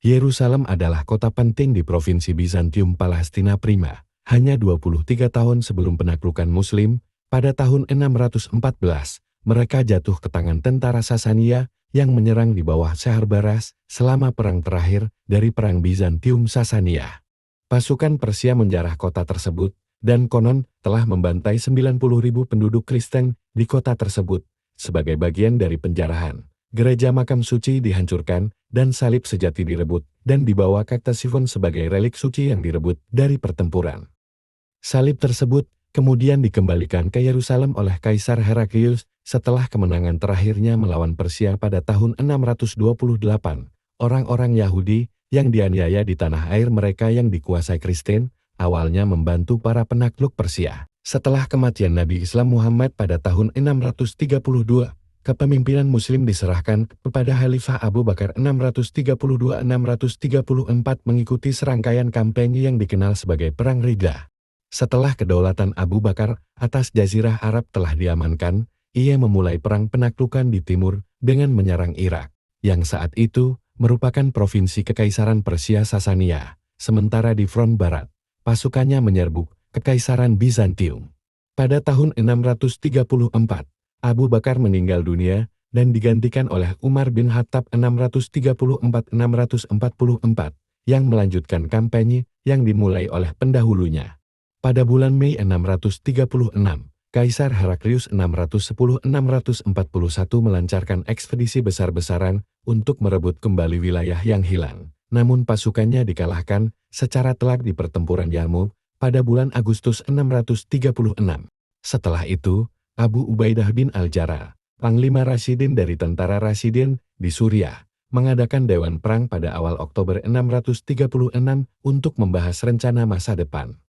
Yerusalem adalah kota penting di provinsi Bizantium Palestina Prima. Hanya 23 tahun sebelum penaklukan Muslim, pada tahun 614, mereka jatuh ke tangan tentara Sasania yang menyerang di bawah Saharbaras selama perang terakhir dari Perang Bizantium-Sasania. Pasukan Persia menjarah kota tersebut, dan konon telah membantai 90.000 penduduk Kristen di kota tersebut. Sebagai bagian dari penjarahan, gereja makam suci dihancurkan, dan salib sejati direbut, dan dibawa ke Ktesiphon sebagai relik suci yang direbut dari pertempuran. Salib tersebut kemudian dikembalikan ke Yerusalem oleh Kaisar Heraklius setelah kemenangan terakhirnya melawan Persia pada tahun 628. Orang-orang Yahudi yang dianiaya di tanah air mereka yang dikuasai Kristen, awalnya membantu para penakluk Persia. Setelah kematian Nabi Islam Muhammad pada tahun 632, kepemimpinan Muslim diserahkan kepada Khalifah Abu Bakar 632-634 mengikuti serangkaian kampanye yang dikenal sebagai Perang Ridha. Setelah kedaulatan Abu Bakar atas Jazirah Arab telah diamankan, ia memulai perang penaklukan di timur dengan menyerang Irak, yang saat itu merupakan provinsi Kekaisaran Persia Sasania, sementara di front barat, pasukannya menyerbu Kekaisaran Bizantium. Pada tahun 634, Abu Bakar meninggal dunia dan digantikan oleh Umar bin Khattab 634-644 yang melanjutkan kampanye yang dimulai oleh pendahulunya. Pada bulan Mei 636, Kaisar Heraklius 610-641 melancarkan ekspedisi besar-besaran untuk merebut kembali wilayah yang hilang. Namun pasukannya dikalahkan secara telak di pertempuran Yarmouk pada bulan Agustus 636. Setelah itu, Abu Ubaidah bin Al-Jarrah, Panglima Rasyidin dari tentara Rasyidin di Suriah, mengadakan Dewan Perang pada awal Oktober 636 untuk membahas rencana masa depan.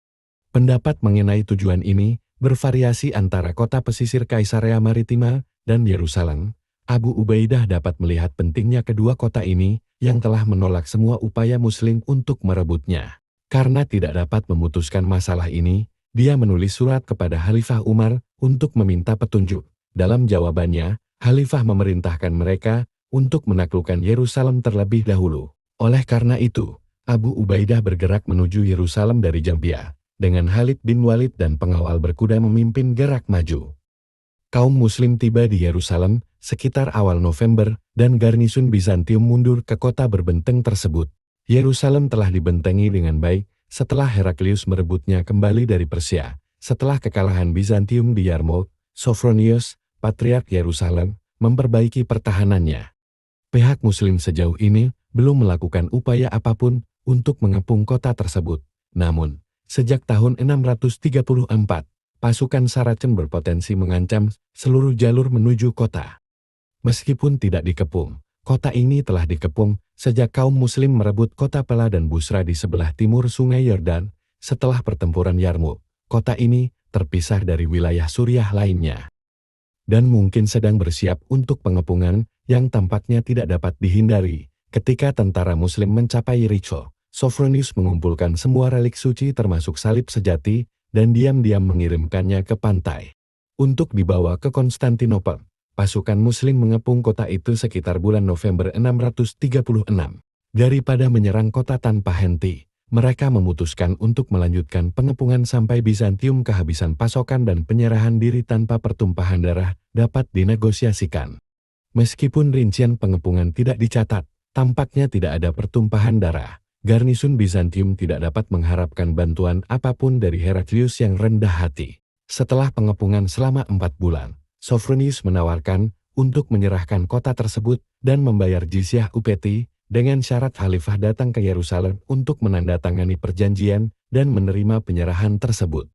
Pendapat mengenai tujuan ini bervariasi antara kota pesisir Kaisarea Maritima dan Yerusalem. Abu Ubaidah dapat melihat pentingnya kedua kota ini yang telah menolak semua upaya Muslim untuk merebutnya. Karena tidak dapat memutuskan masalah ini, dia menulis surat kepada Khalifah Umar untuk meminta petunjuk. Dalam jawabannya, Khalifah memerintahkan mereka untuk menaklukkan Yerusalem terlebih dahulu. Oleh karena itu, Abu Ubaidah bergerak menuju Yerusalem dari Jambia, dengan Khalid bin Walid dan pengawal berkuda memimpin gerak maju. Kaum Muslim tiba di Yerusalem sekitar awal November, dan garnisun Bizantium mundur ke kota berbenteng tersebut. Yerusalem telah dibentengi dengan baik setelah Heraklius merebutnya kembali dari Persia. Setelah kekalahan Bizantium di Yarmouk, Sophronius, Patriark Yerusalem, memperbaiki pertahanannya. Pihak Muslim sejauh ini belum melakukan upaya apapun untuk mengepung kota tersebut. Namun, sejak tahun 634, pasukan Saracen berpotensi mengancam seluruh jalur menuju kota. Meskipun tidak dikepung, kota ini telah dikepung sejak kaum Muslim merebut kota Pela dan Busra di sebelah timur Sungai Yordan. Setelah pertempuran Yarmouk, kota ini terpisah dari wilayah Suriah lainnya, dan mungkin sedang bersiap untuk pengepungan yang tampaknya tidak dapat dihindari. Ketika tentara Muslim mencapai Jericho, Sophronius mengumpulkan semua relik suci termasuk salib sejati dan diam-diam mengirimkannya ke pantai untuk dibawa ke Konstantinopel. Pasukan Muslim mengepung kota itu sekitar bulan November 636. Daripada menyerang kota tanpa henti, mereka memutuskan untuk melanjutkan pengepungan sampai Bizantium kehabisan pasokan dan penyerahan diri tanpa pertumpahan darah dapat dinegosiasikan. Meskipun rincian pengepungan tidak dicatat, tampaknya tidak ada pertumpahan darah. Garnisun Bizantium tidak dapat mengharapkan bantuan apapun dari Heraklius yang rendah hati. Setelah pengepungan selama 4 bulan, Sophronius menawarkan untuk menyerahkan kota tersebut dan membayar jizyah upeti dengan syarat Khalifah datang ke Yerusalem untuk menandatangani perjanjian dan menerima penyerahan tersebut.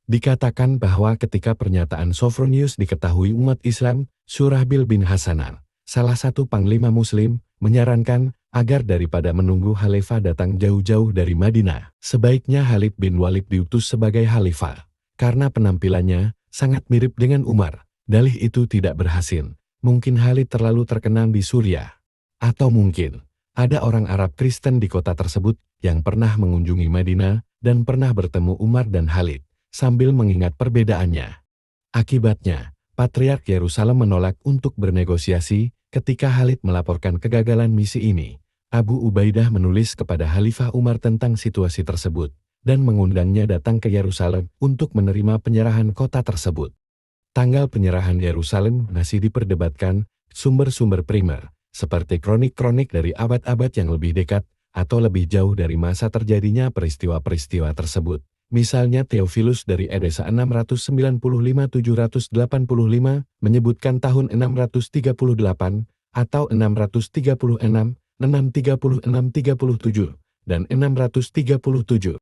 Dikatakan bahwa ketika pernyataan Sophronius diketahui umat Islam, Surahbil bin Hasanan, salah satu panglima Muslim, menyarankan agar daripada menunggu Khalifah datang jauh-jauh dari Madinah, sebaiknya Khalid bin Walid diutus sebagai Khalifah. Karena penampilannya sangat mirip dengan Umar, dalih itu tidak berhasil. Mungkin Khalid terlalu terkenal di Suriah. Atau mungkin ada orang Arab Kristen di kota tersebut yang pernah mengunjungi Madinah dan pernah bertemu Umar dan Khalid, sambil mengingat perbedaannya. Akibatnya, Patriark Yerusalem menolak untuk bernegosiasi ketika Khalid melaporkan kegagalan misi ini. Abu Ubaidah menulis kepada Khalifah Umar tentang situasi tersebut dan mengundangnya datang ke Yerusalem untuk menerima penyerahan kota tersebut. Tanggal penyerahan Yerusalem masih diperdebatkan. Sumber-sumber primer, seperti kronik-kronik dari abad-abad yang lebih dekat atau lebih jauh dari masa terjadinya peristiwa-peristiwa tersebut. Misalnya Theophilus dari Edesa 695-785 menyebutkan tahun 638 atau 636, 636-37, dan 637.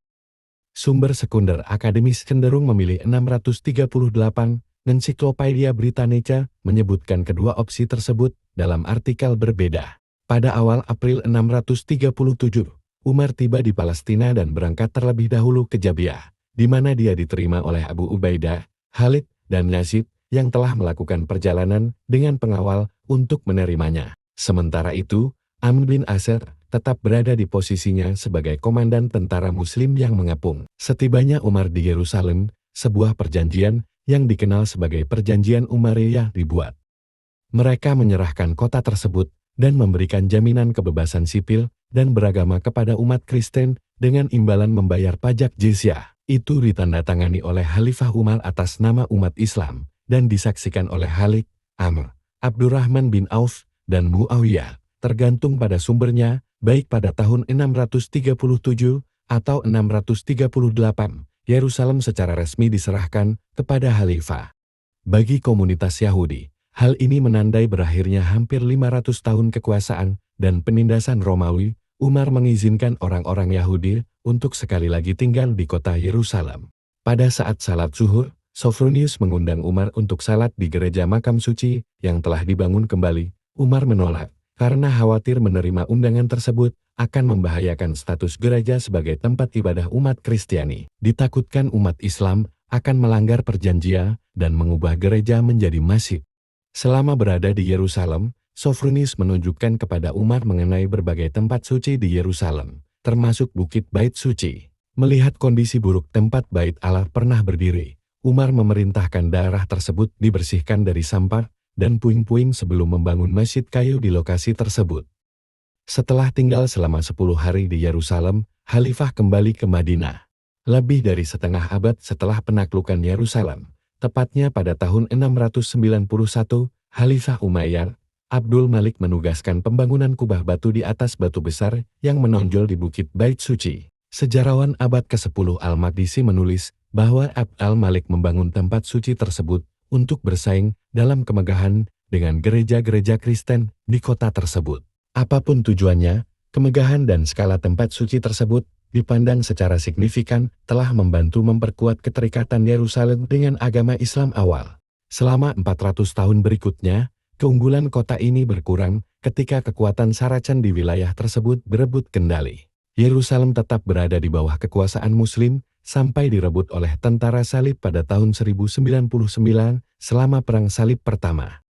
Sumber sekunder akademis cenderung memilih 638. Ensiklopedia Britannica menyebutkan kedua opsi tersebut dalam artikel berbeda. Pada awal April 637, Umar tiba di Palestina dan berangkat terlebih dahulu ke Jabiah, di mana dia diterima oleh Abu Ubaidah, Khalid, dan Yazid yang telah melakukan perjalanan dengan pengawal untuk menerimanya. Sementara itu, Amr bin Asir tetap berada di posisinya sebagai komandan tentara Muslim yang mengepung. Setibanya Umar di Yerusalem, sebuah perjanjian yang dikenal sebagai Perjanjian Umayyah dibuat. Mereka menyerahkan kota tersebut dan memberikan jaminan kebebasan sipil dan beragama kepada umat Kristen dengan imbalan membayar pajak jizyah. Itu ditandatangani oleh Khalifah Umar atas nama umat Islam dan disaksikan oleh Khalid, Amr, Abdurrahman bin Auf, dan Muawiyah, tergantung pada sumbernya, baik pada tahun 637 atau 638. Yerusalem secara resmi diserahkan kepada Khalifah. Bagi komunitas Yahudi, hal ini menandai berakhirnya hampir 500 tahun kekuasaan dan penindasan Romawi. Umar mengizinkan orang-orang Yahudi untuk sekali lagi tinggal di kota Yerusalem. Pada saat salat zuhur, Sophronius mengundang Umar untuk salat di gereja makam suci yang telah dibangun kembali. Umar menolak karena khawatir menerima undangan tersebut akan membahayakan status gereja sebagai tempat ibadah umat Kristiani. Ditakutkan umat Islam akan melanggar perjanjian dan mengubah gereja menjadi masjid. Selama berada di Yerusalem, Sophronius menunjukkan kepada Umar mengenai berbagai tempat suci di Yerusalem, termasuk Bukit Bait Suci. Melihat kondisi buruk tempat Bait Allah pernah berdiri, Umar memerintahkan daerah tersebut dibersihkan dari sampah dan puing-puing sebelum membangun masjid kayu di lokasi tersebut. Setelah tinggal selama 10 hari di Yerusalem, Khalifah kembali ke Madinah. Lebih dari setengah abad setelah penaklukan Yerusalem, tepatnya pada tahun 691, Khalifah Umayyad, Abdul Malik menugaskan pembangunan kubah batu di atas batu besar yang menonjol di Bukit Bait Suci. Sejarawan abad ke-10 Al-Maqdisi menulis bahwa Abd al-Malik membangun tempat suci tersebut untuk bersaing dalam kemegahan dengan gereja-gereja Kristen di kota tersebut. Apapun tujuannya, kemegahan dan skala tempat suci tersebut dipandang secara signifikan telah membantu memperkuat keterikatan Yerusalem dengan agama Islam awal. Selama 400 tahun berikutnya, keunggulan kota ini berkurang ketika kekuatan Saracen di wilayah tersebut berebut kendali. Yerusalem tetap berada di bawah kekuasaan Muslim sampai direbut oleh tentara Salib pada tahun 1099 selama Perang Salib Pertama.